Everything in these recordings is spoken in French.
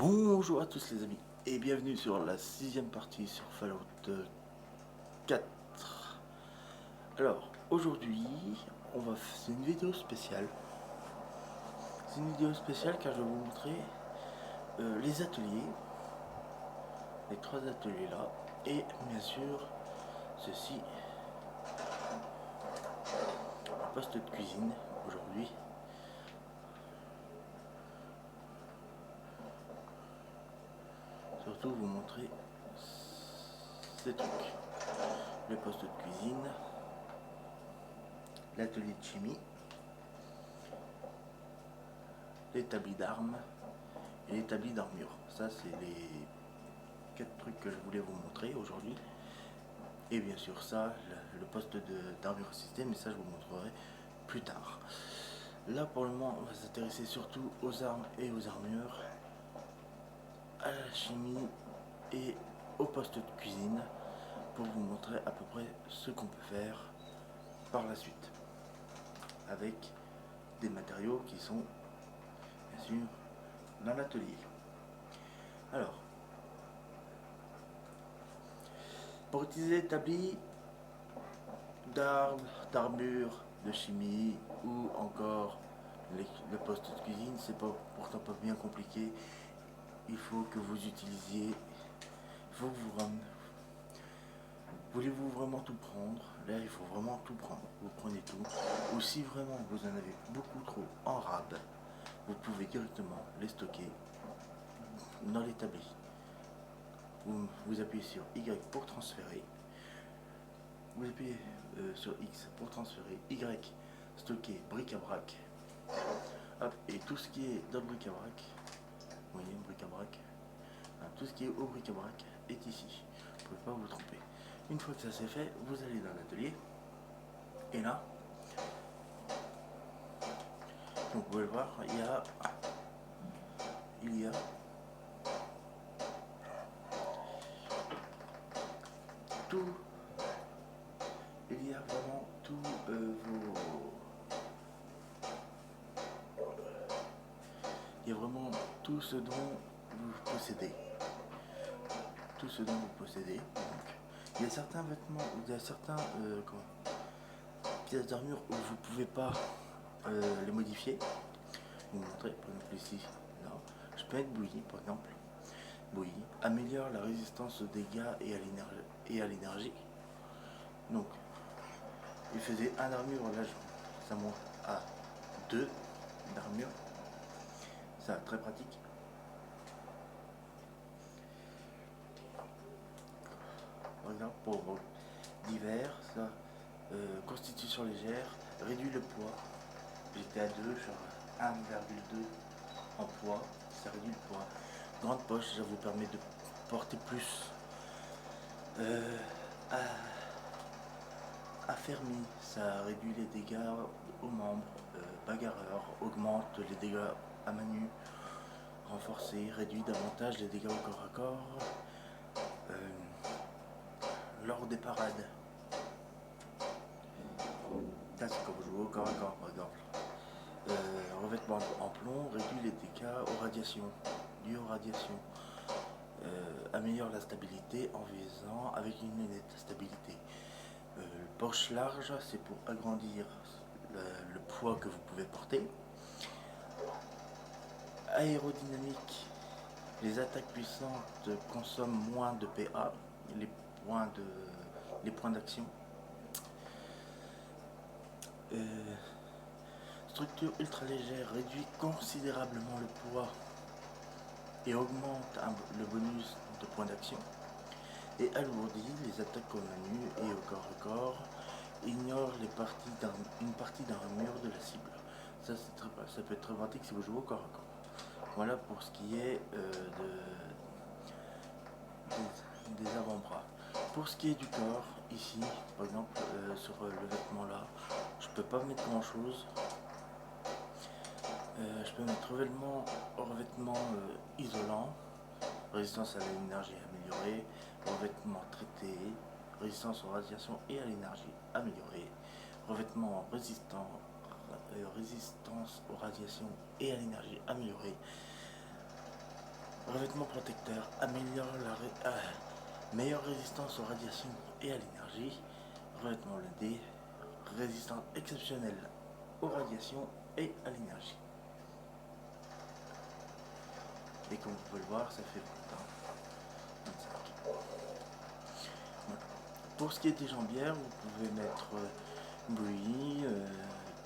Bonjour à tous les amis et bienvenue sur la 6ème partie sur Fallout 4. Alors aujourd'hui c'est une vidéo spéciale. C'est une vidéo spéciale car je vais vous montrer les ateliers, les 3 ateliers là, et bien sûr ceci, un poste de cuisine aujourd'hui. Surtout vous montrer ces trucs, le poste de cuisine, l'atelier de chimie, l'établi d'armes et l'établi d'armure. Ça c'est les 4 trucs que je voulais vous montrer aujourd'hui. Et bien sûr ça, le poste d'armure système, mais ça je vous montrerai plus tard. Là pour le moment on va s'intéresser surtout aux armes et aux armures, à la chimie et au poste de cuisine pour vous montrer à peu près ce qu'on peut faire par la suite avec des matériaux qui sont bien sûr dans l'atelier. Alors, pour utiliser l'établi d'armes, d'armure, de chimie ou encore le poste de cuisine, c'est pourtant pas bien compliqué. Il faut que vous utilisiez, il faut que vous ramenez. Voulez-vous vraiment tout prendre? Là, il faut vraiment tout prendre. Vous prenez tout. Ou si vraiment vous en avez beaucoup trop en rade, vous pouvez directement les stocker dans l'établi. Vous appuyez sur Y pour transférer. Vous appuyez sur X pour transférer. Y, stocker bric-à-brac. Hop, et tout ce qui est dans le bric-à-brac, vous voyez, bric-à-brac, tout ce qui est au bric-à-brac est ici. Vous ne pouvez pas vous tromper. Une fois que ça c'est fait, vous allez dans l'atelier. Et là, vous pouvez le voir, il y a tout, il y a vraiment tout il y a vraiment tout ce dont vous possédez. Tout ce dont vous possédez. Donc, il y a certains vêtements, il y a certains pièces d'armure où vous ne pouvez pas les modifier. Je vais vous montrer, par exemple ici, là, je peux mettre bouillie, par exemple. Bouillie améliore la résistance aux dégâts et à l'énergie. Donc, il faisait 1 d'armure, là ça monte à 2 d'armure. Ça, très pratique. Par exemple, pour d'hiver, ça, constitution légère, réduit le poids. J'étais à 2, je suis à 1,2 en poids, ça réduit le poids. Grande poche, ça vous permet de porter plus. Affermi, ça réduit les dégâts aux membres. Bagarreur, augmente les dégâts à main nue. Renforcé, réduit davantage les dégâts au corps à corps lors des parades. Ça c'est quand vous jouez au corps à corps par exemple. Revêtement en plomb réduit les dégâts aux radiations, dus aux radiations. Améliore la stabilité en visant avec une lunette de stabilité. Poche large, c'est pour agrandir le poids que vous pouvez porter. Aérodynamique, les attaques puissantes consomment moins de PA, les points d'action. Structure ultra légère réduit considérablement le poids et augmente le bonus de points d'action. Et alourdit les attaques au manu et au corps à corps. Ignore une partie d'armure de la cible. Ça peut être très pratique si vous jouez au corps à corps. Voilà pour ce qui est des avant-bras. Pour ce qui est du corps, ici, par exemple, sur le vêtement là, je peux pas mettre grand chose. Je peux mettre revêtement isolant, résistance à l'énergie améliorée, revêtement traité, résistance aux radiations et à l'énergie améliorée, revêtement résistance aux radiations et à l'énergie améliorée, Revêtement protecteur améliore meilleure résistance aux radiations et à l'énergie. Revêtement blindé, résistance exceptionnelle aux radiations et à l'énergie. Et comme vous pouvez le voir, ça fait 20 ans. 25. Voilà. Pour ce qui est des jambières, vous pouvez mettre bouillie,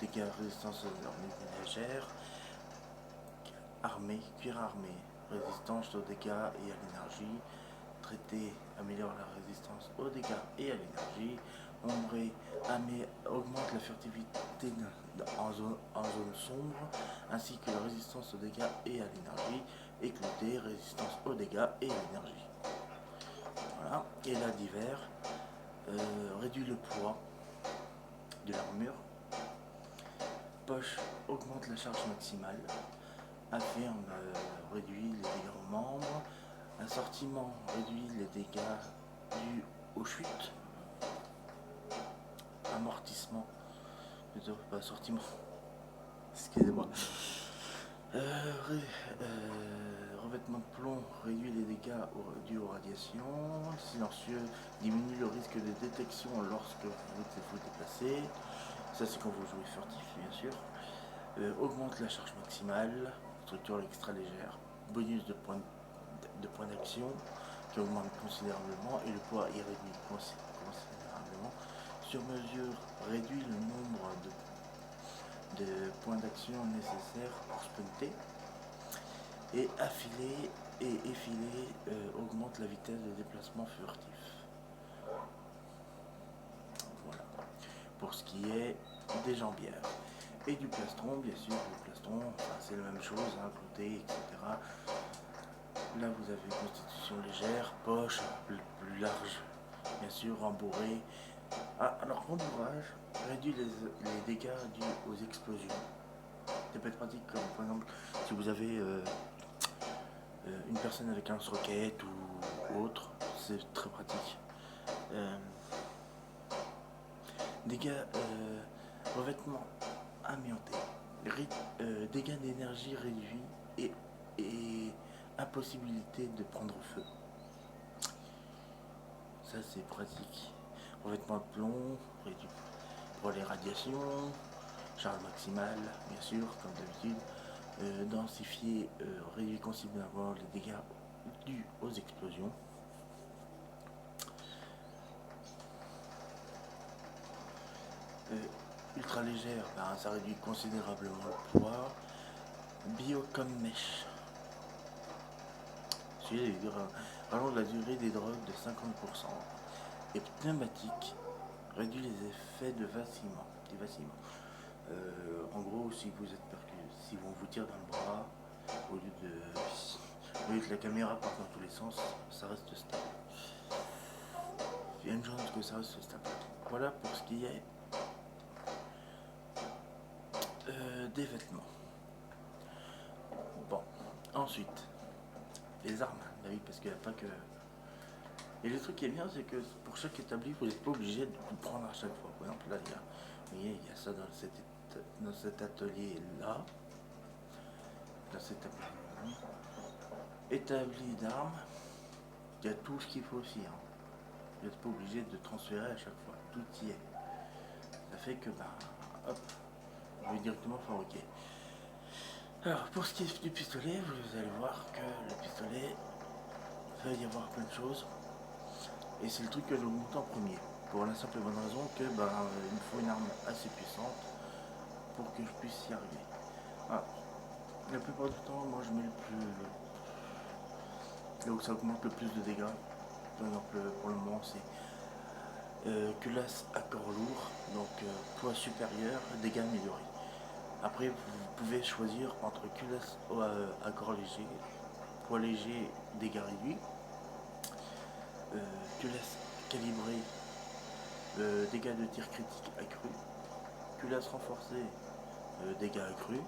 dégâts résistance aux armées ménagères, armée, cuir armé, résistance aux dégâts et à l'énergie, traité améliore la résistance aux dégâts et à l'énergie, ombré augmente la furtivité en zone sombre, ainsi que la résistance aux dégâts et à l'énergie, éclouté, résistance aux dégâts et à l'énergie. Voilà, et là d'hiver, réduit le poids de l'armure, poche augmente la charge maximale, affirme réduit les dégâts aux membres, assortiment réduit les dégâts dus aux chutes, amortissement, plutôt pas assortiment, excusez-moi, revêtement de plomb réduit les dégâts dus aux radiations, silencieux diminue le risque de détection lorsque vous déplacez, ça c'est quand vous jouez furtif bien sûr, augmente la charge maximale, structure extra légère, bonus de points d'action qui augmente considérablement et le poids est réduit considérablement. Sur mesure réduit le nombre de points d'action nécessaires pour sprinter. Et affilé et effilé augmente la vitesse de déplacement furtif. Voilà. Pour ce qui est des jambières. Et du plastron, bien sûr, le plastron, c'est la même chose, hein, clouté, etc. Là, vous avez une constitution légère, poche plus large, bien sûr, rembourré. Ah, alors, rembourrage réduit les dégâts dus aux explosions. Ça peut être pratique, comme par exemple, si vous avez une personne avec un lance-roquette ou autre, c'est très pratique. Dégâts, revêtement amianté, dégâts d'énergie réduits et impossibilité de prendre feu. Ça c'est pratique. Revêtement de plomb, réduit pour les radiations, charge maximale, bien sûr, comme d'habitude. Densifié, réduit considérablement les dégâts dus aux explosions. Ultra légère, ça réduit considérablement le poids. Bio comme mèche. Rallonge la durée des drogues de 50%. Et pneumatique réduit les effets de vacillement. Des vacillements. En gros, si vous êtes si on vous tire dans le bras, au lieu que la caméra parte dans tous les sens, ça reste stable. Il y a une chance que ça reste stable. Voilà pour ce qui est des vêtements. Bon, ensuite, les armes. Bah oui, parce qu'il n'y a pas que... Et le truc qui est bien, c'est que pour chaque établi, vous n'êtes pas obligé de tout prendre à chaque fois. Par exemple, là, vous voyez, il y a ça dans cet atelier-là. Dans cet atelier-là. Établi d'armes, il y a tout ce qu'il faut aussi. Hein. Vous n'êtes pas obligé de transférer à chaque fois. Tout y est. Ça fait que, hop, vous pouvez directement fabriquer. Alors, pour ce qui est du pistolet, vous allez voir que le pistolet, il va y avoir plein de choses. Et c'est le truc que je vous montre en premier. Pour la simple et bonne raison que il me faut une arme assez puissante pour que je puisse y arriver. Voilà. La plupart du temps, moi je mets le plus... Là où ça augmente le plus de dégâts. Par exemple, pour le moment, c'est culasse à corps lourd, donc poids supérieur, dégâts améliorés. Après, vous pouvez choisir entre culasse à corps léger, poids léger, dégâts réduits, culasse calibrée, dégâts de tir critique accrus, culasse renforcée, dégâts accrus,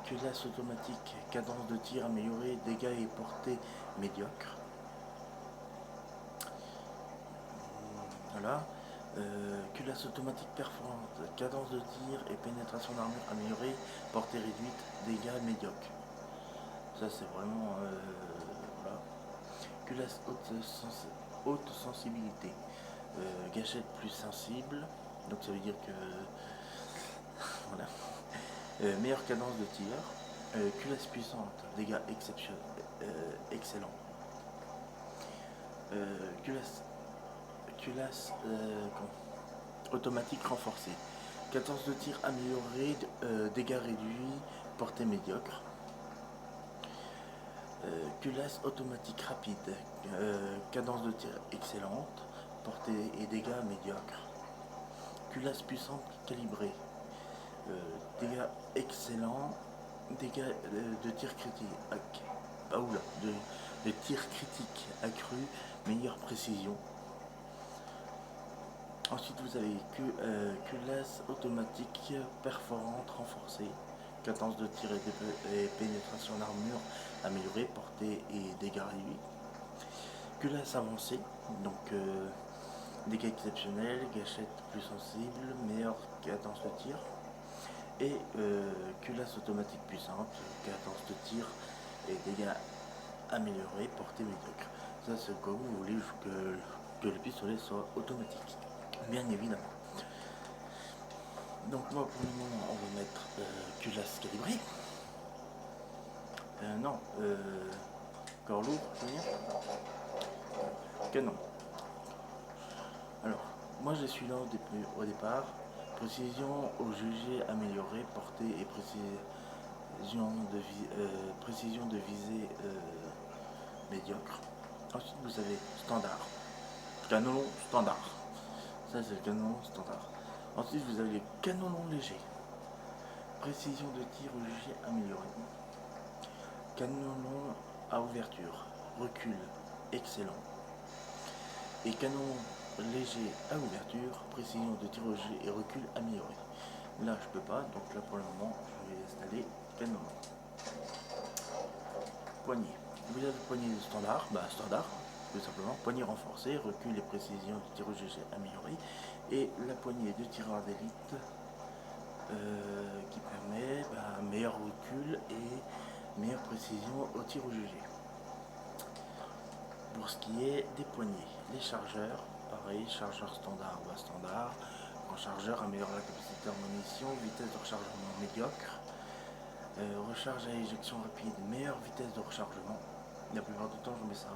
culasse automatique, cadence de tir améliorée, dégâts et portée médiocre. Voilà. Culasse automatique performante, cadence de tir et pénétration d'armure améliorée, portée réduite, dégâts médiocres. Ça c'est vraiment voilà. Culasse haute sensibilité. Gâchette plus sensible. Donc ça veut dire que voilà. Meilleure cadence de tir. Culasse puissante, dégâts excellents. Culasse automatique renforcée. 14 de tir amélioré, dégâts réduits, portée médiocre. Culasse automatique rapide, cadence de tir excellente, portée et dégâts médiocres. Culasse puissante calibrée, dégâts excellents, dégâts de tir critique, de tir critique accru, meilleure précision. Ensuite vous avez culasse automatique perforante renforcée, cadence de tir et pénétration d'armure améliorée, portée et dégâts réduits. Culasse avancée, donc dégâts exceptionnels, gâchette plus sensible, meilleure cadence de tir. Et culasse automatique puissante, cadence de tir et dégâts améliorés, portée médiocre. Ça c'est comme vous voulez que le pistolet soit automatique, bien évidemment. Donc moi pour le moment on va mettre culasse calibrée. Non, corps lourd, je veux dire. Canon. Alors, moi je suis là au départ. Précision au jugé améliorée, portée et précision de visée médiocre. Ensuite vous avez standard. Canon standard. Ça c'est le canon standard. Ensuite vous avez les canons légers. Précision de tir au jugé améliorée. Canon à ouverture. Recul excellent. Et canon léger à ouverture, précision de tir au jugé et recul amélioré. Là je peux pas, donc là pour le moment je vais installer canon. Poignée. Vous avez le poignet standard, standard, tout simplement, poignée renforcée, recul et précision de tir au jugé amélioré, et la poignée de tireur d'élite qui permet meilleur recul et meilleure précision au tir au jugé. Pour ce qui est des poignées, les chargeurs, pareil, chargeur standard, standard. Grand chargeur améliore la capacité en munitions, vitesse de rechargement médiocre. Recharge à éjection rapide, meilleure vitesse de rechargement. La plupart du temps je mets ça.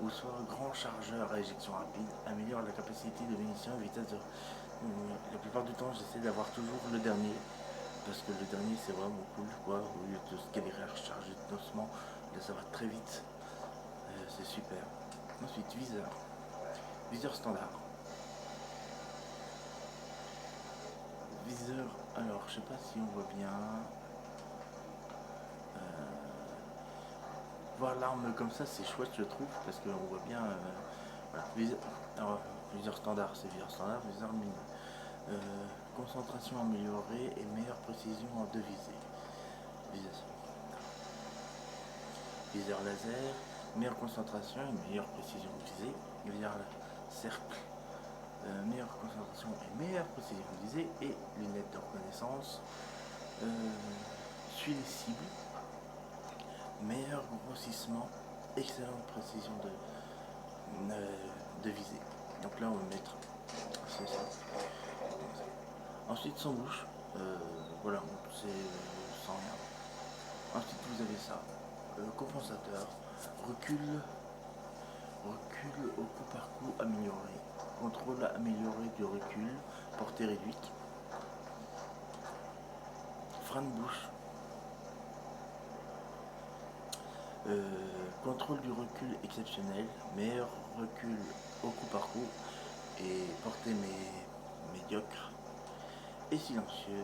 Ou soit grand chargeur à éjection rapide, améliore la capacité de munitions et vitesse de... La plupart du temps j'essaie d'avoir toujours le dernier. Parce que le dernier c'est vraiment cool quoi. Au lieu de se galérer à recharger doucement, là ça va très vite. C'est super. Ensuite viseur. Viseur standard. Viseur, alors je sais pas si on voit bien. Voir l'arme comme ça c'est chouette je trouve parce qu'on voit bien voilà. Viseur standard c'est viseur standard, viseur mine. Concentration améliorée et meilleure précision en deux visées. Viseur laser, meilleure concentration et meilleure précision de visée. Viseur cercle, meilleure concentration et meilleure précision de visée. Et lunettes de reconnaissance, suit les cibles. Meilleur grossissement, excellente précision de visée. Donc là on va mettre c'est ça. Ensuite sans bouche, voilà, c'est sans rien. Ensuite vous avez ça, compensateur, recul au coup par coup amélioré, contrôle amélioré du recul, portée réduite, frein de bouche. Contrôle du recul exceptionnel, meilleur recul au coup par coup et portée médiocre et silencieux,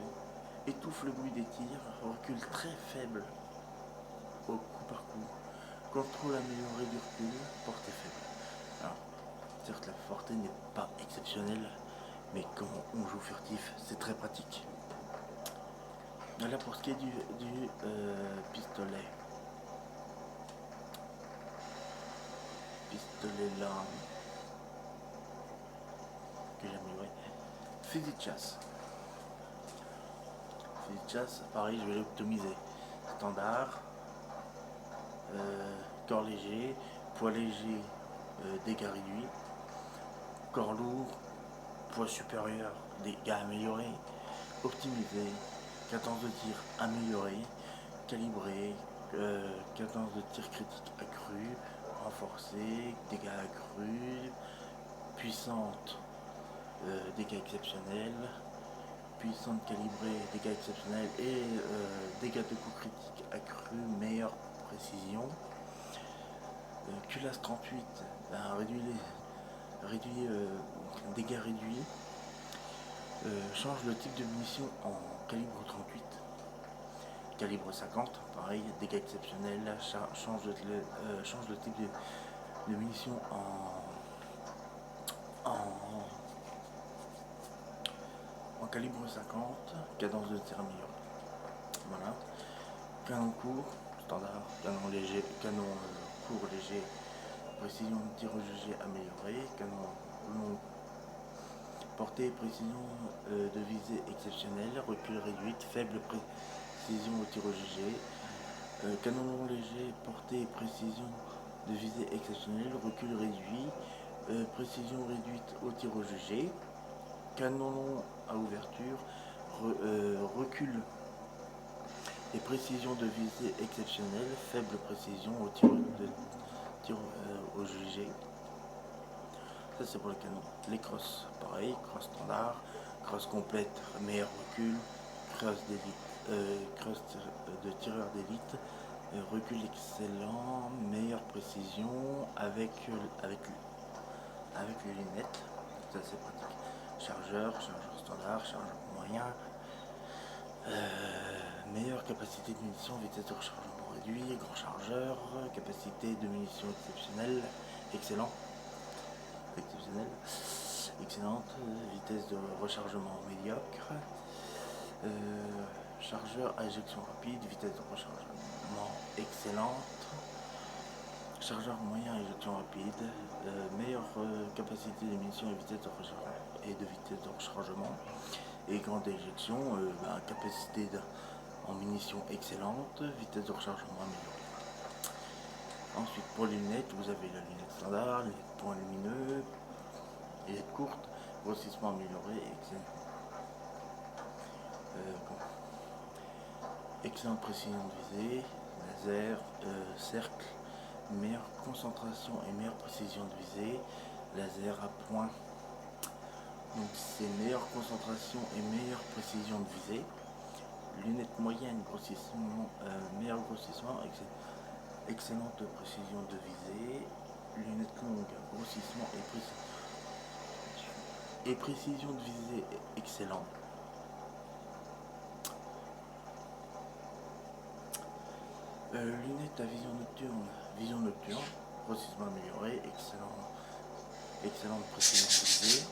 étouffe le bruit des tirs, recul très faible au coup par coup, contrôle amélioré du recul, portée faible. Alors, certes la portée n'est pas exceptionnelle, mais quand on joue furtif, c'est très pratique. Là pour ce qui est du pistolet. Pistolet là que j'ai amélioré. Fusil de chasse. Fusil de chasse, pareil, je vais l'optimiser. Standard, corps léger, poids léger, dégâts réduits, corps lourd, poids supérieur, dégâts améliorés, optimisé, cadence de tir améliorée, calibré, cadence de tir critique accrue, renforcée, dégâts accrus, puissante, dégâts exceptionnels, puissante calibrée, dégâts exceptionnels et dégâts de coups critiques accrus, meilleure précision. Culasse 38, réduit dégâts réduits. Change le type de munition en calibre 38. Calibre 50, pareil, dégâts exceptionnels. Change le type de munition en calibre 50. Cadence de tir améliorée. Voilà. Canon court, standard. Canon léger, canon court léger. Précision de tir jugée améliorée. Canon long. Portée et précision de visée exceptionnelle, recul réduite, faible précision au tir jugé. Canon long léger, portée et précision de visée exceptionnelle, recul réduit, précision réduite au tir jugé. Canon long à ouverture, recul et précision de visée exceptionnelle, faible précision au tir au jugé. Ça c'est pour le canon. Les crosses, pareil, cross standard, cross complète, meilleur recul, cross d'élite, cross de tireur d'élite, recul excellent, meilleure précision avec les lunettes. Ça c'est pratique. Chargeur standard, chargeur moyen, meilleure capacité de munitions, vitesse de rechargement réduit, grand chargeur, capacité de munitions exceptionnelle, excellente, vitesse de rechargement médiocre, chargeur à éjection rapide, vitesse de rechargement excellente, chargeur moyen à éjection rapide, meilleure capacité de munitions et vitesse de rechargement, et grande éjection, capacité en munitions excellente, vitesse de rechargement améliorée. Ensuite, pour les lunettes, vous avez la lunette standard, lunette point lumineux, lunette courte, grossissement amélioré, excellente précision de visée, laser, cercle, meilleure concentration et meilleure précision de visée, laser à point. Donc c'est meilleure concentration et meilleure précision de visée. Lunettes moyennes, grossissement, meilleur grossissement, excellente précision de visée. Lunettes longues, grossissement et précision de visée excellent. Lunettes à vision nocturne, grossissement amélioré, excellente précision de visée.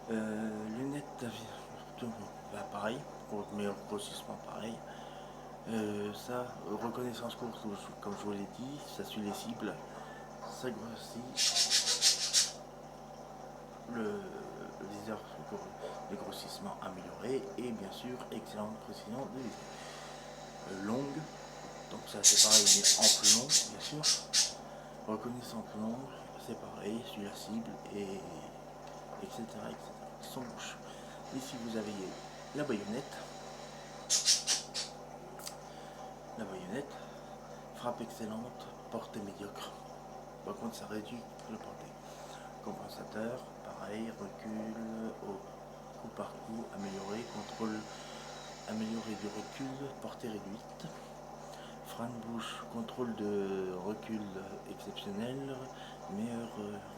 Lunettes à vision nocturne, pareil, pour meilleur grossissement, pareil. Ça, reconnaissance courte, comme je vous l'ai dit, ça suit les cibles, ça grossit, le viseur de grossissement amélioré et bien sûr excellente précision de visée. Longue, donc ça c'est pareil mais en plus long bien sûr. Reconnaissance longue, c'est pareil, suit la cible et etc. Sans bouche. Ici vous avez la baïonnette. La baïonnette, frappe excellente, portée médiocre. Par contre, ça réduit le portée. Compensateur, pareil, recul au coup par coup, amélioré, contrôle amélioré du recul, portée réduite. Frein de bouche, contrôle de recul exceptionnel, meilleur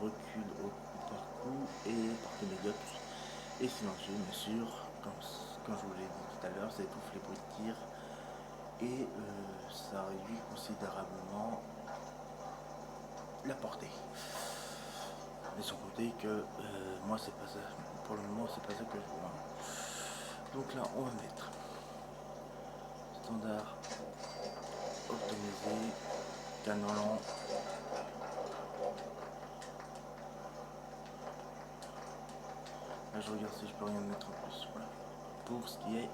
recul au coup par coup et portée médiocre. Et silencieux, bien sûr, comme je vous l'ai dit tout à l'heure, ça étouffe les bruits de tir. Et ça réduit considérablement la portée. Mais sans compter que moi c'est pas ça, pour le moment c'est pas ça que je vois. Donc là on va mettre standard, optimisé, canon long. Là je regarde si je peux rien mettre en plus. Voilà. Pour ce qui est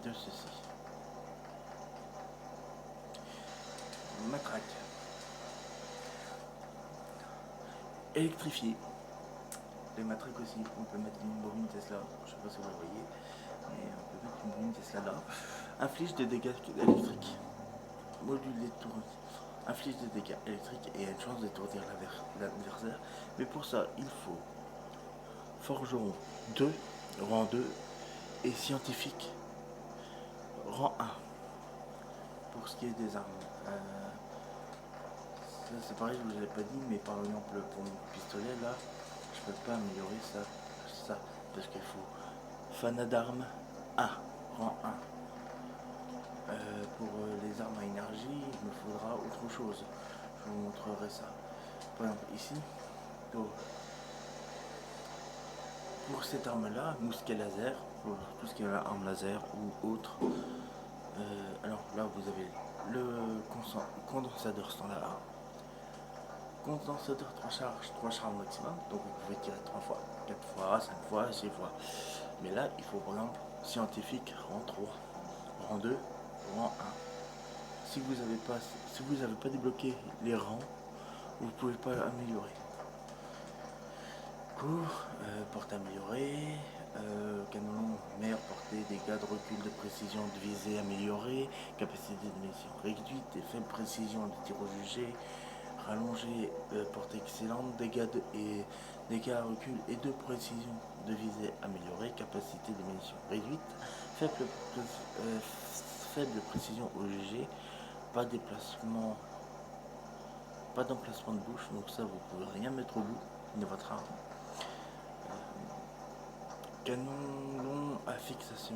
de ceci. matraque. Électrifié. Les matraques aussi, on peut mettre une bobine Tesla, je sais pas si vous le voyez, mais on peut mettre une bobine Tesla là. Inflige des dégâts électriques. Module d'étourdissement. Inflige des dégâts électriques et a une chance d'étourdir l'adversaire. Mais pour ça, il faut forgeron 2, rang 2 et scientifique rang 1. Pour ce qui est des armes. Ça c'est pareil, je vous l'ai pas dit, mais par exemple pour mon pistolet là, je peux pas améliorer ça parce qu'il faut fanat d'armes 1, rang 1. Pour les armes à énergie, il me faudra autre chose. Je vous montrerai ça. Par exemple ici, pour cette arme-là, mousquet laser, pour tout ce qui est arme laser ou autre. Alors là, vous avez le condensateur standard. Condensateur 3 charges maximum, donc vous pouvez tirer 3 fois, 4 fois, 5 fois, 6 fois. Mais là, il faut par exemple scientifique rang 3, rang 2, rang 1. Si vous n'avez pas débloqué les rangs, vous ne pouvez pas améliorer. Portée améliorée, canon long, meilleure portée, dégâts de recul, de précision, de visée améliorée, capacité de mission réduite et faible précision de tir au jugé, rallongée, portée excellente, dégâts à recul et de précision de visée améliorée, capacité de mission réduite, faible précision au jugé, pas d'emplacement de bouche, donc ça vous pouvez rien mettre au bout de votre arme. Canon long à fixation,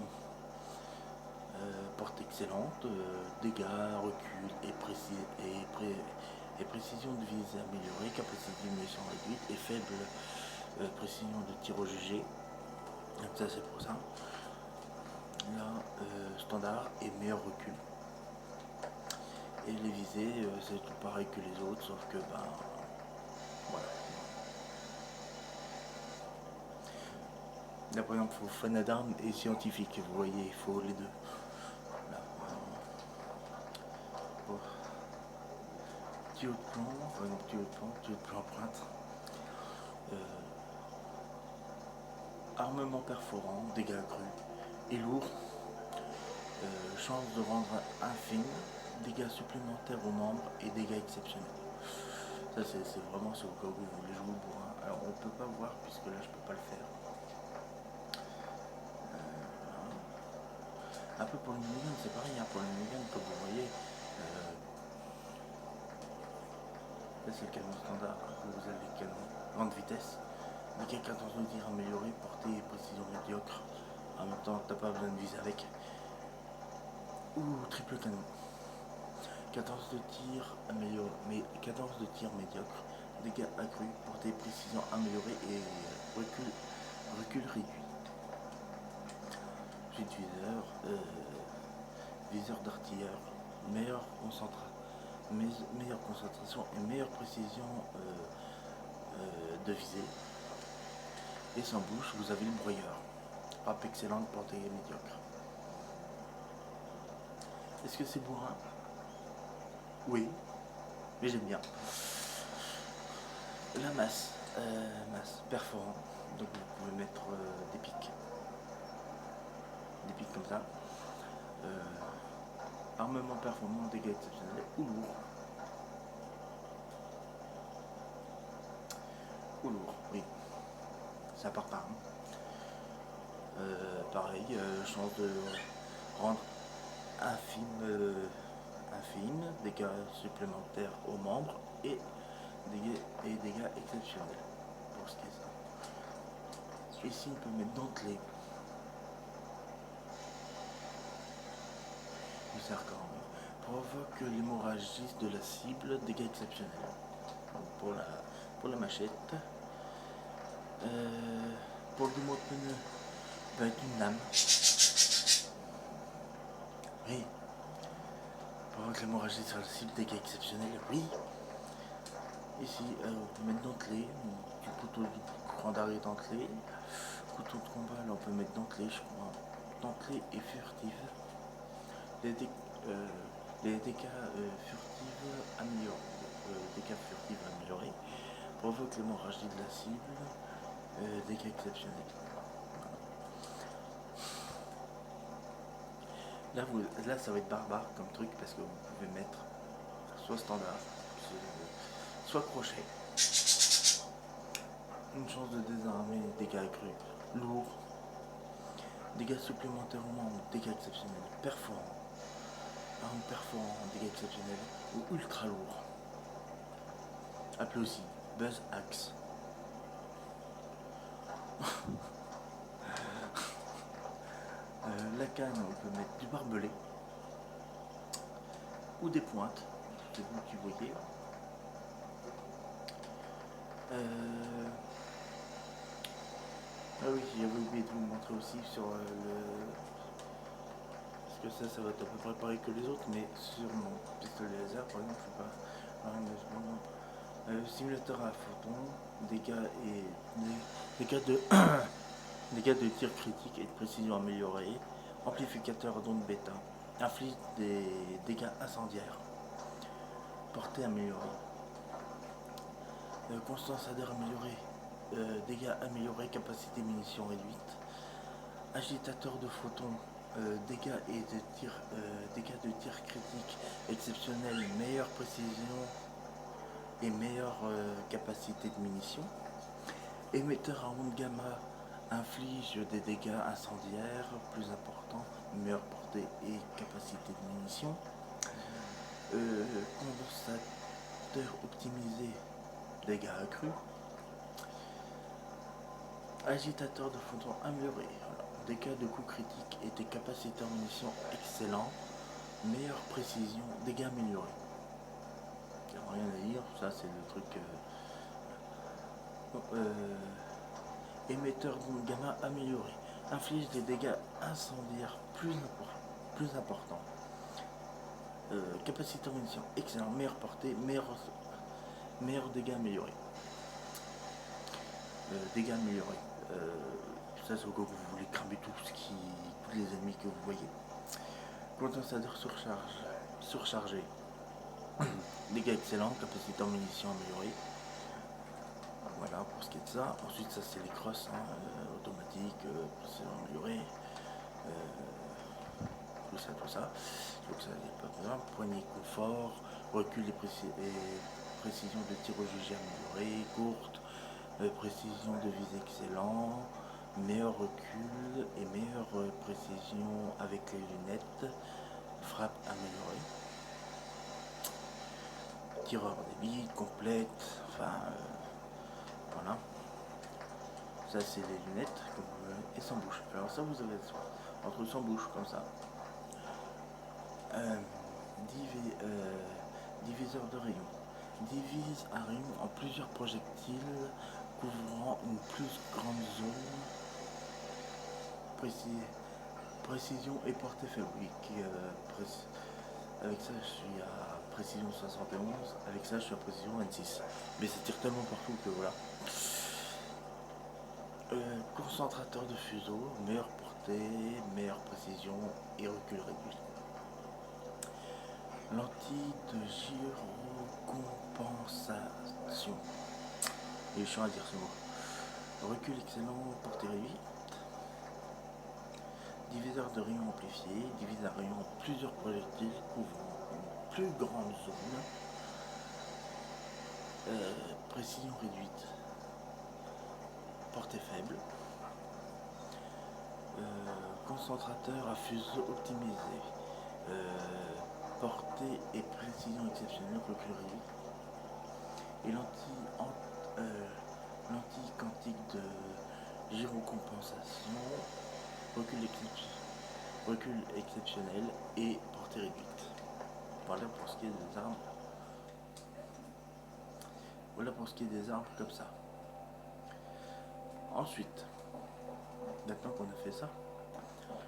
portée excellente, dégâts, recul et précision de visée améliorée, capacité de munition réduite et faible précision de tir au jugé. Donc ça c'est pour ça. Là, standard et meilleur recul. Et les visées, c'est tout pareil que les autres, sauf que voilà. Là par exemple, il faut fanat d'armes et scientifique, vous voyez, il faut les deux. Là, tuyau de plomb, tuyau de plomb empreinte. Armement perforant, dégâts accrus et lourd. Chance de rendre infime, dégâts supplémentaires aux membres et dégâts exceptionnels. Ça c'est vraiment ce au cas où vous voulez jouer au bourrin. Alors on peut pas voir puisque là je peux pas le faire. Un peu pour le minigun, c'est pareil, hein, pour le minigun, comme vous voyez, là c'est le canon standard, vous avez le canon grande vitesse, dégâts 14 de tir amélioré, portée et précision médiocre, en même temps t'as pas besoin de viser avec, ou triple canon, 14 de tir amélioré, mais 14 de tir médiocre, dégâts accrus, portée et précision améliorée et recul réduit. Viseur d'artilleur, meilleure concentration et meilleure précision de visée. Et sans bouche, vous avez le broyeur. Frappe excellente, portée médiocre. Est-ce que c'est bourrin? Oui, mais j'aime bien. La masse perforant, donc vous pouvez mettre des pics comme ça. Armement performant, dégâts exceptionnels ou lourd. Oui. Ça part par pareil, chance de rendre infime, dégâts supplémentaires aux membres et dégâts exceptionnels. Pour ce qui est ça. Ici on peut mettre dentelé. Provoque l'hémorragie de la cible, dégâts exceptionnels. Donc pour la machette. Pour le démonter, peut être une lame. Oui. Provoque l'hémorragie sur la cible, dégâts exceptionnels. Oui. Ici, on peut mettre dentelé, du couteau du grand d'arrêt dentelé. Couteau de combat, là on peut mettre dentelé, je crois. Dentelé et furtive. Les dégâts furtifs améliorés. Dégâts furtifs améliorés provoquent l'hémorragie de la cible. Dégâts exceptionnels. Là, ça va être barbare comme truc parce que vous pouvez mettre soit standard, soit crochet. Une chance de désarmer, dégâts accrus, lourd, dégâts supplémentairement, dégâts exceptionnels, perforant, arme perforant, dégâts exceptionnels ou ultra lourd. Appelé aussi Buzz Axe. La canne, on peut mettre du barbelé ou des pointes, c'est vous qui voyez. Ah oui, j'avais oublié de vous montrer aussi sur le... Parce que ça va être à peu près pareil que les autres, mais sur mon pistolet laser, par exemple, je sais pas... Simulateur à photon, dégâts de... dégâts de tir critique et de précision améliorée, amplificateur d'onde bêta, inflige des dégâts incendiaires, portée améliorée, constance adhère améliorée, dégâts améliorés, capacité munitions réduite, agitateur de photons, dégâts de tir critique exceptionnels, meilleure précision et meilleure capacité de munitions. Émetteur à onde gamma inflige des dégâts incendiaires plus importants, meilleure portée et capacité de munitions. Condensateur optimisé, dégâts accrus. Agitateur de photons amélioré, dégâts de coups critiques et des capacités en munitions excellents, meilleure précision, dégâts améliorés. Il n'y a rien à dire, ça c'est le truc. Émetteur d'onde gamma amélioré, inflige des dégâts incendiaires plus importants. Capacité en munitions excellent, meilleure portée, meilleur dégâts améliorés. Dégâts améliorés. Ça c'est au cas où vous voulez cramer tous les ennemis que vous voyez. Condensateur surchargé. Dégâts excellents, capacité en munitions améliorée. Voilà pour ce qui est de ça. Ensuite ça c'est les crosses automatiques, précision améliorée. Tout ça. Donc ça n'est pas besoin. Poignée confort, recul et précision de tir au jugé améliorée, courte, précision de vise excellent, meilleur recul et meilleure précision avec les lunettes, frappe améliorée, tireur d'élite complète, enfin voilà. Ça c'est les lunettes et sans bouche. Alors ça vous avez entre sans bouche comme ça. Diviseur de rayons. Divise un rayon en plusieurs projectiles couvrant une plus grande zone. Précision et portée faible. Avec ça je suis à précision 71, avec ça je suis à précision 26. Mais ça tire tellement partout que voilà. Concentrateur de fuseau, meilleure portée, meilleure précision et recul réduit. Lentille de gyrocompensation. Il est chiant à dire ce mot. Recul excellent, portée réduite. Diviseur de rayons amplifié, divise un rayon en plusieurs projectiles couvrant une plus grande zone. Précision réduite. Portée faible. Concentrateur à fuseau optimisé. Portée et précision exceptionnelle, recul réduit. Et lentille quantique de gyrocompensation, recul exceptionnel et portée réduite. Voilà pour ce qui est des armes. Voilà pour ce qui est des armes comme ça. Ensuite, maintenant qu'on a fait ça,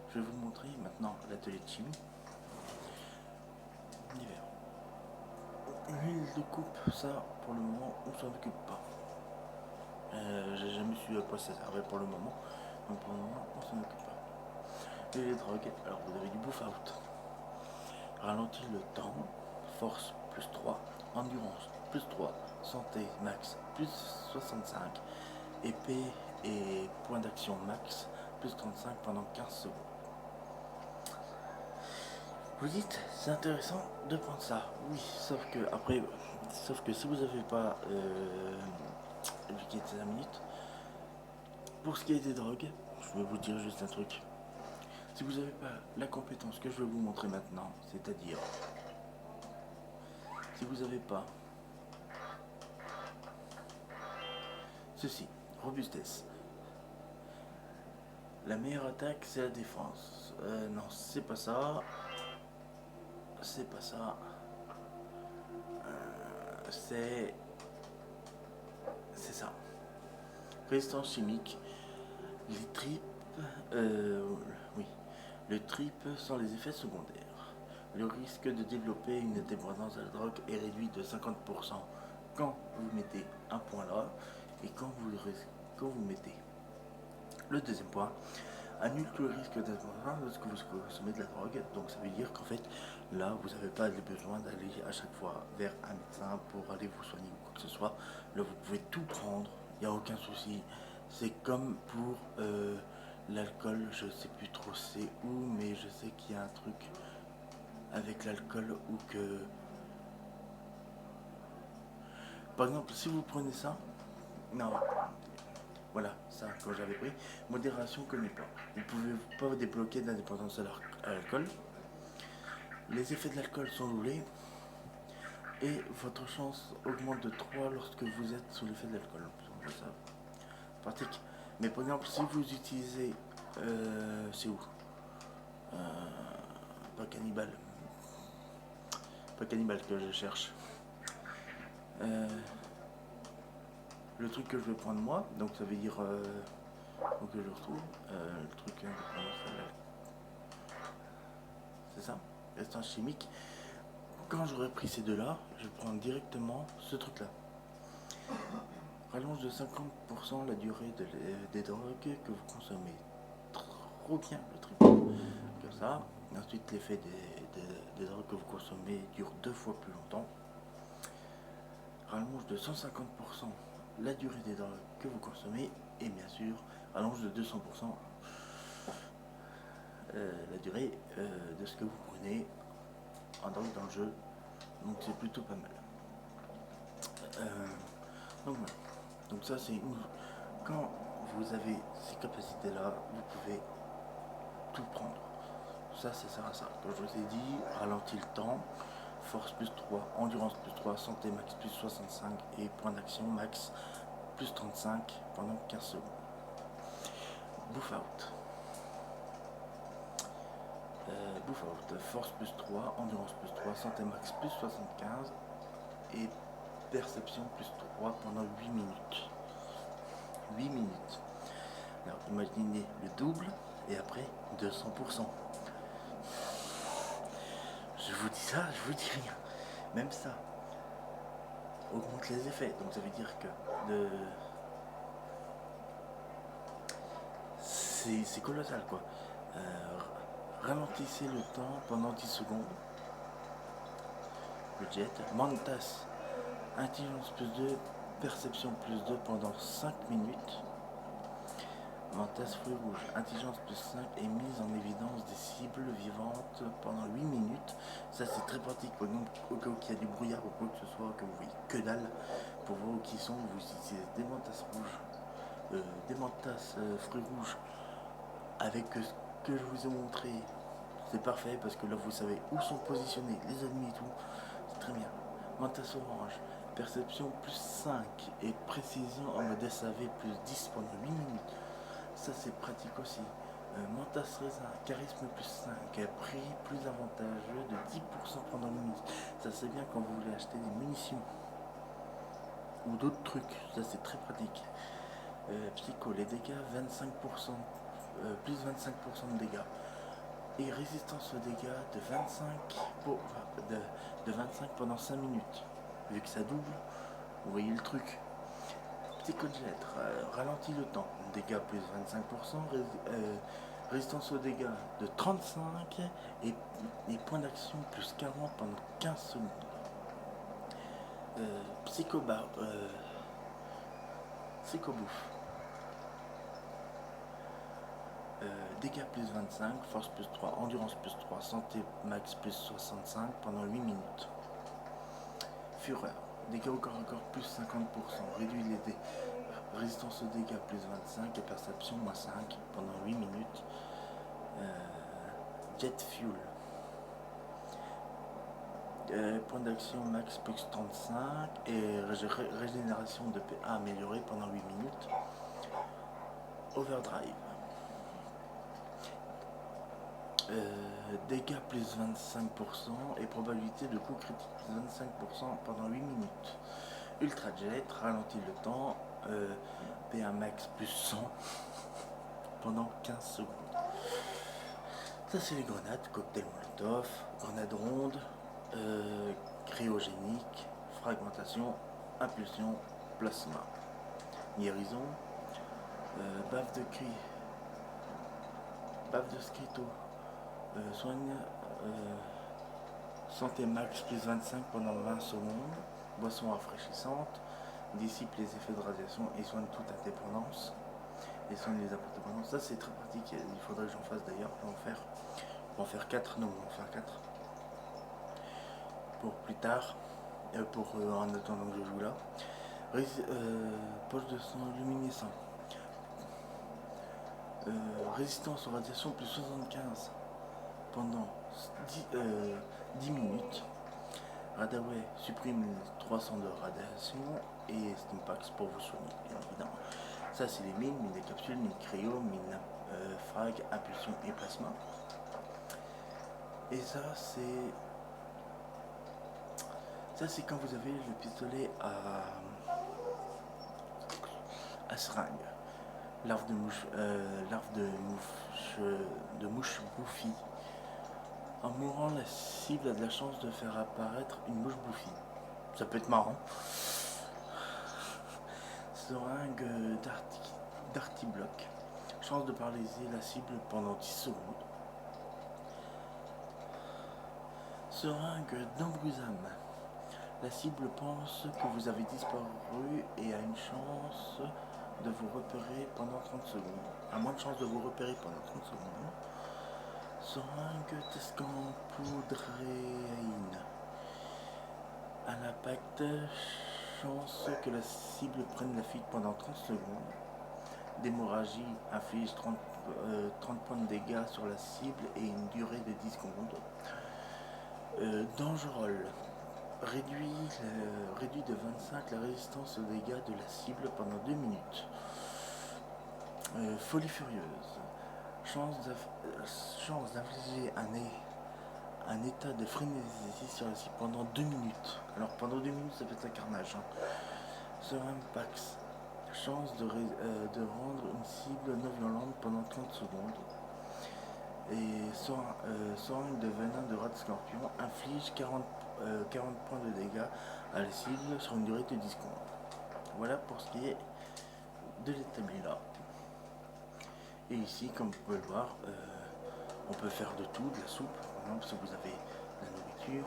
je vais vous montrer maintenant l'atelier de chimie. L'huile de coupe, ça pour le moment on s'en occupe pas. J'ai jamais su à quoi ça servait pour le moment, donc pour le moment on s'en occupe pas. Et les drogues, alors vous avez du bouffe out. ralentit le temps, force plus 3, endurance plus 3, santé max plus 65, épée et point d'action max plus 35 pendant 15 secondes. Vous dites, c'est intéressant de prendre ça. Oui, sauf que si vous n'avez pas le kit de 5 minutes, pour ce qui est des drogues, je vais vous dire juste un truc. Si vous n'avez pas la compétence que je vais vous montrer maintenant, c'est-à-dire, si vous n'avez pas ceci, robustesse, la meilleure attaque c'est la défense. Non, c'est pas ça. C'est pas ça. C'est ça. Résistance chimique. Les tripes. Oui. Le trip sont les effets secondaires. Le risque de développer une dépendance à la drogue est réduit de 50% quand vous mettez un point là et quand vous mettez le deuxième point. Annule tout le risque d'être lorsque vous consommez de la drogue. Donc ça veut dire qu'en fait, là, vous n'avez pas besoin d'aller à chaque fois vers un médecin pour aller vous soigner ou quoi que ce soit. Là, vous pouvez tout prendre, il n'y a aucun souci. C'est comme pour l'alcool, je ne sais plus trop c'est où, mais je sais qu'il y a un truc avec l'alcool ou que... Par exemple, si vous prenez ça, non, voilà, ça, quand j'avais pris, modération connaît pas. Vous pouvez pas débloquer d'indépendance à l'alcool. Les effets de l'alcool sont doublés et votre chance augmente de 3 lorsque vous êtes sous l'effet de l'alcool. Ça, pratique. Mais par exemple, si vous utilisez... c'est où pas cannibale. Pas cannibale que je cherche. Le truc que je vais prendre moi, donc ça veut dire... faut que je retrouve le truc... c'est ça, résistance chimique. Quand j'aurai pris ces deux-là, je vais prendre directement ce truc-là. Rallonge de 50% la durée des drogues que vous consommez. Trop bien le triple. Comme ça. Ensuite, l'effet des drogues que vous consommez dure 2 fois plus longtemps. Rallonge de 150% la durée des drogues que vous consommez. Et bien sûr, rallonge de 200% la durée de ce que vous prenez en drogue dans le jeu. Donc c'est plutôt pas mal. Donc voilà. Donc ça c'est une... Quand vous avez ces capacités là, vous pouvez tout prendre. Ça sert à ça. Comme je vous ai dit, ralentit le temps, force plus 3, endurance plus 3, santé max plus 65 et point d'action max plus 35 pendant 15 secondes. Bouffe out. Bouffe out. Force plus 3, endurance plus 3, santé max plus 75 et perception plus 3 pendant 8 minutes. 8 minutes. Alors imaginez le double et après 200%. Je vous dis ça, je vous dis rien. Même ça augmente les effets. Donc ça veut dire que c'est colossal quoi. Ralentissez le temps pendant 10 secondes. Le jet. Mantas. Intelligence plus 2. Perception plus 2 pendant 5 minutes. Mantas fruit rouge. Intelligence plus 5 et mise en évidence des cibles vivantes pendant 8 minutes. Ça c'est très pratique. Par exemple, au cas où il y a du brouillard ou quoi que ce soit, que vous voyez que dalle, pour voir où ils sont, vous utilisez des mantas rouges, des mantas fruits rouges avec ce que je vous ai montré. C'est parfait parce que là vous savez où sont positionnés les ennemis et tout. C'est très bien. Mantas orange. Perception plus 5 et précision en mode SAV plus 10 pendant 8 minutes. Ça c'est pratique aussi. Mantas raisin, charisme plus 5, prix plus avantageux de 10% pendant 8 minutes. Ça c'est bien quand vous voulez acheter des munitions ou d'autres trucs. Ça c'est très pratique. Psycho, les dégâts 25%, plus 25% de dégâts. Et résistance aux dégâts de 25 pendant 5 minutes. Vu que ça double, vous voyez le truc. Psychojet, ralentit le temps. Dégâts plus 25%, Résistance aux dégâts de 35 et points d'action plus 40 pendant 15 secondes. Psychobouffe. Dégâts plus 25, force plus 3, endurance plus 3, santé max plus 65 pendant 8 minutes. Fureur. Dégâts au corps à corps plus 50%. Réduit les dégâts. Résistance aux dégâts plus 25 et perception moins 5 pendant 8 minutes. Jet fuel. Point d'action max plus 35 et régénération de PA améliorée pendant 8 minutes. Overdrive. Dégâts plus 25% et probabilité de coup critique plus 25% pendant 8 minutes. Ultra jet ralentit le temps. PA max plus 100 pendant 15 secondes. Ça c'est les grenades, cocktail molotov, grenade ronde, cryogénique, fragmentation, impulsion, plasma, guérison, baffe de cri, baffe de scrito, soigne, santé max plus 25 pendant 20 secondes, boisson rafraîchissante, dissipe les effets de radiation et soigne toute indépendance. Et soigne les indépendances. Ça c'est très pratique, il faudrait que j'en fasse d'ailleurs, on va en faire 4, non on va en faire 4. Pour plus tard, en attendant que je joue là. Poche de sang luminescent. Résistance aux radiations plus 75 pendant 10 minutes. Radaway supprime 300 de radiation et Stimpax pour vous soigner, bien évidemment. Ça c'est les mines des capsules, mines cryo, mines frag, impulsion et plasma. Et ça c'est quand vous avez le pistolet à seringue. Larve de mouche bouffie. En mourant, la cible a de la chance de faire apparaître une mouche bouffie. Ça peut être marrant. Seringue d'Artibloc. Chance de paralyser la cible pendant 10 secondes. Seringue d'Ambruzam. La cible pense que vous avez disparu et a une chance de vous repérer pendant 30 secondes. A moins de chance de vous repérer pendant 30 secondes. Seringue d'escampoudréine. À l'impact, chance que la cible prenne la fuite pendant 30 secondes. D'hémorragie inflige 30 points de dégâts sur la cible et une durée de 10 secondes. Dangerol. Réduit de 25 la résistance aux dégâts de la cible pendant 2 minutes. Folie furieuse. Chance d'infliger un état de frénésie sur la cible pendant 2 minutes. Alors pendant 2 minutes ça peut être un carnage. Sur un Pax. Chance de rendre une cible non violente pendant 30 secondes. Et seringue de venin de rat de scorpion inflige 40 points de dégâts à la cible sur une durée de 10 secondes. Voilà pour ce qui est de l'établi là. Et ici, comme vous pouvez le voir, on peut faire de tout, de la soupe, par exemple, si vous avez la nourriture,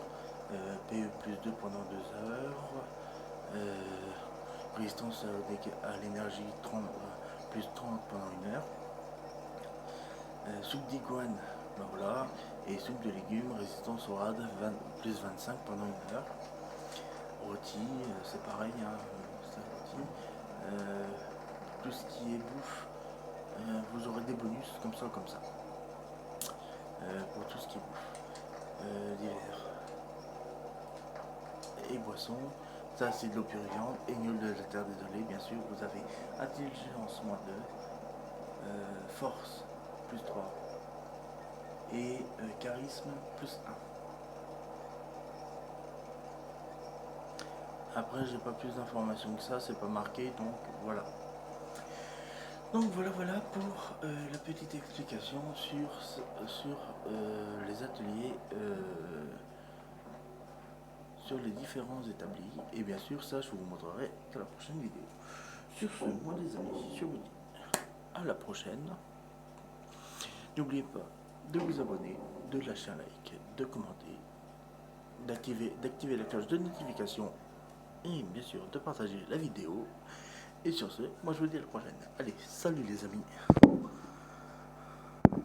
PE plus 2 pendant 2 heures, résistance à l'énergie plus 30 pendant 1 heure, soupe d'iguane, ben voilà, et soupe de légumes, résistance au rad plus 25 pendant 1 heure, rôti, c'est pareil, hein, c'est rôti, tout ce qui est bouffe, vous aurez des bonus comme ça, pour tout ce qui est bouffe, divers et boissons. Ça c'est de l'eau purifiante et gnôle de la terre désolée, bien sûr. Vous avez intelligence moins 2, force plus 3 et charisme plus 1. Après j'ai pas plus d'informations que ça, c'est pas marqué, donc voilà. Donc voilà pour la petite explication sur les ateliers, sur les différents établis. Et bien sûr ça je vous montrerai dans la prochaine vidéo. Sur ce, moi les amis, je vous dis à la prochaine. N'oubliez pas de vous abonner, de lâcher un like, de commenter, d'activer la cloche de notification et bien sûr de partager la vidéo. Et sur ce, moi je vous dis à la prochaine. Allez, salut les amis.